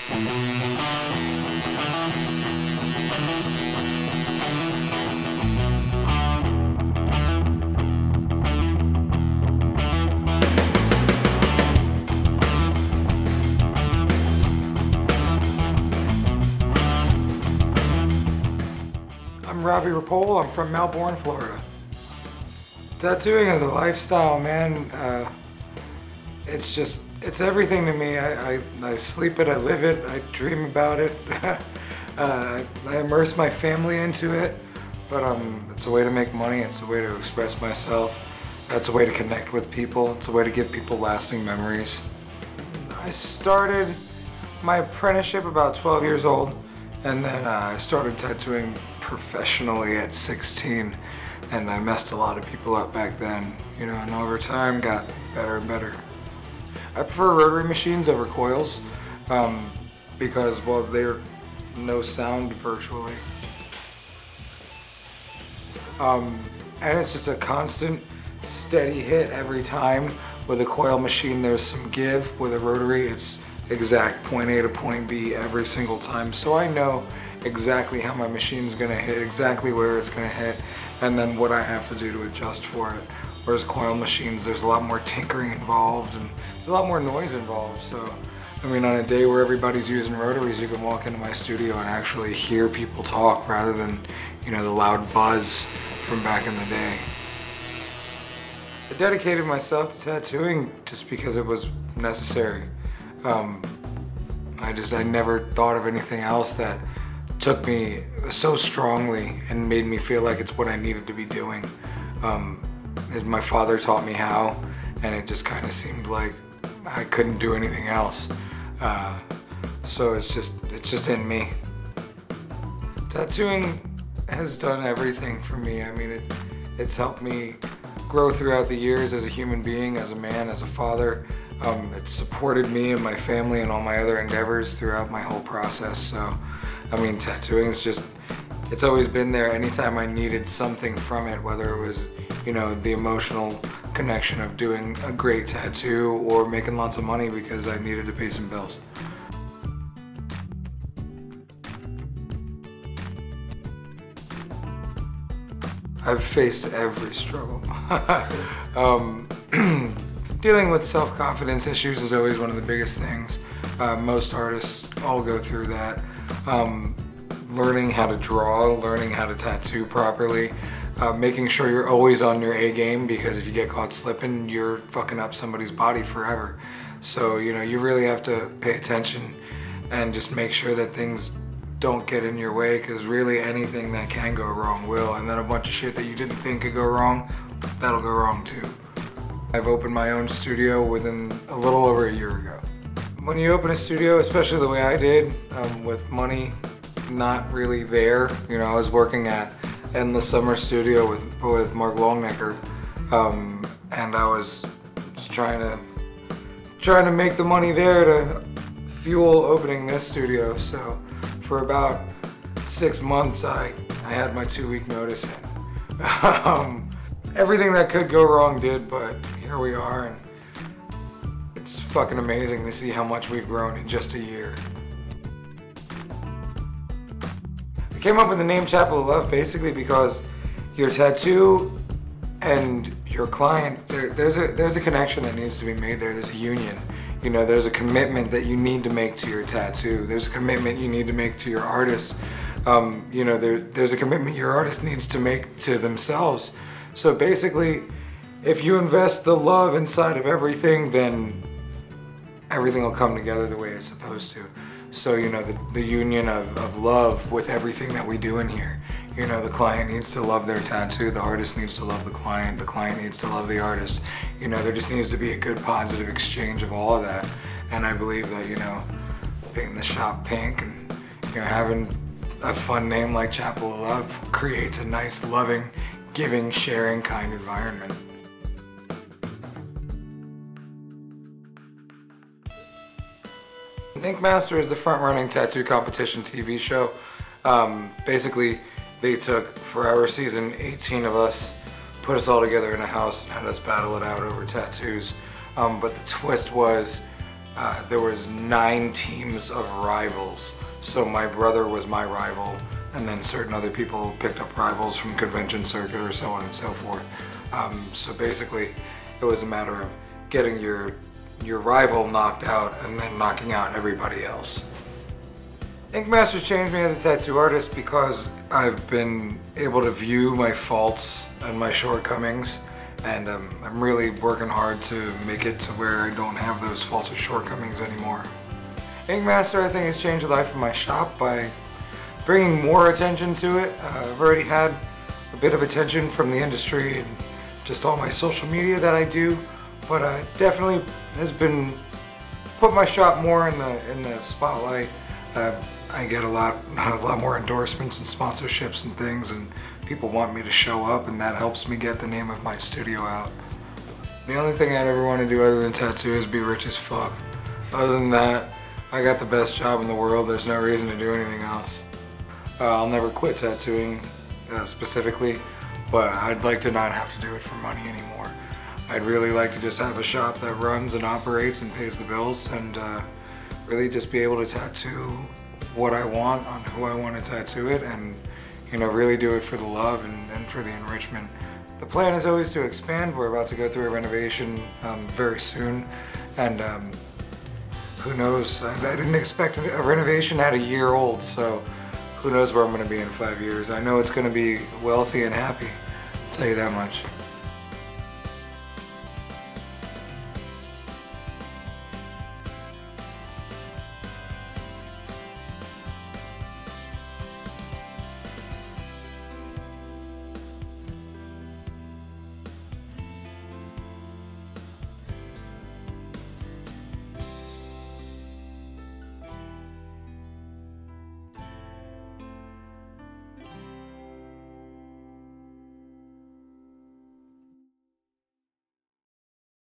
I'm Robbie Ripoll. I'm from Melbourne, Florida. Tattooing is a lifestyle, man. It's everything to me. I sleep it, I live it, I dream about it. I immerse my family into it, but it's a way to make money, it's a way to express myself, it's a way to connect with people, it's a way to give people lasting memories. I started my apprenticeship about 12 years old, and then I started tattooing professionally at 16, and I messed a lot of people up back then, you know, and over time got better and better. I prefer rotary machines over coils because, well, they're no sound virtually. And it's just a constant, steady hit every time. With a coil machine, there's some give. With a rotary, it's exact point A to point B every single time. So I know exactly how my machine's gonna hit, exactly where it's gonna hit, and then what I have to do to adjust for it. Whereas coil machines, there's a lot more tinkering involved and there's a lot more noise involved. So, I mean, on a day where everybody's using rotaries, you can walk into my studio and actually hear people talk rather than, you know, the loud buzz from back in the day. I dedicated myself to tattooing just because it was necessary. I never thought of anything else that took me so strongly and made me feel like it's what I needed to be doing. My father taught me how, and it just kind of seemed like I couldn't do anything else. So it's just in me. Tattooing has done everything for me. I mean, it's helped me grow throughout the years as a human being, as a man, as a father. It's supported me and my family and all my other endeavors throughout my whole process. So, I mean, tattooing is just, it's always been there anytime I needed something from it, whether it was, you know, the emotional connection of doing a great tattoo or making lots of money because I needed to pay some bills. I've faced every struggle. Dealing with self-confidence issues is always one of the biggest things. Most artists all go through that. Learning how to draw, learning how to tattoo properly, making sure you're always on your A game, because if you get caught slipping, you're fucking up somebody's body forever. So, you know, you really have to pay attention and just make sure that things don't get in your way, because really anything that can go wrong will, and then a bunch of shit that you didn't think could go wrong, that'll go wrong too. I've opened my own studio within a little over a year ago. When you open a studio, especially the way I did, with money not really there, you know, I was working at Endless Summer Studio with Mark Longnecker, and I was just trying to make the money there to fuel opening this studio. So for about 6 months, I had my 2-week notice in. Everything that could go wrong did, but here we are, and it's fucking amazing to see how much we've grown in just a year. I came up with the name Chapel of Love basically because your tattoo and your client, there's a connection that needs to be made there. There's a union. You know, there's a commitment that you need to make to your tattoo. There's a commitment you need to make to your artist. You know, there's a commitment your artist needs to make to themselves. So basically, if you invest the love inside of everything, then everything will come together the way it's supposed to. So, you know, the union of love with everything that we do in here. You know, the client needs to love their tattoo, the artist needs to love the client needs to love the artist. You know, there just needs to be a good positive exchange of all of that. And I believe that, you know, painting the shop pink and, you know, having a fun name like Chapel of Love creates a nice, loving, giving, sharing kind environment. Ink Master is the front-running tattoo competition TV show. Basically, they took, for our season, 18 of us, put us all together in a house and had us battle it out over tattoos. But the twist was, there was 9 teams of rivals. So my brother was my rival, and then certain other people picked up rivals from convention circuit or so on and so forth. So basically, it was a matter of getting your rival knocked out and then knocking out everybody else. Ink Masters changed me as a tattoo artist because I've been able to view my faults and my shortcomings, and I'm really working hard to make it to where I don't have those faults or shortcomings anymore. Ink Master, I think, has changed the life of my shop by bringing more attention to it. I've already had a bit of attention from the industry and just all my social media that I do, but definitely has been put my shop more in the spotlight. I get a lot more endorsements and sponsorships and things, and people want me to show up, and that helps me get the name of my studio out. The only thing I'd ever want to do other than tattoo is be rich as fuck. Other than that, I got the best job in the world. There's no reason to do anything else. I'll never quit tattooing specifically, but I'd like to not have to do it for money anymore. I'd really like to just have a shop that runs and operates and pays the bills, and really just be able to tattoo what I want on who I want to tattoo it, and really do it for the love and for the enrichment. The plan is always to expand. We're about to go through a renovation very soon, and who knows, I didn't expect a renovation at a year old, so who knows where I'm going to be in 5 years. I know it's going to be wealthy and happy, I'll tell you that much.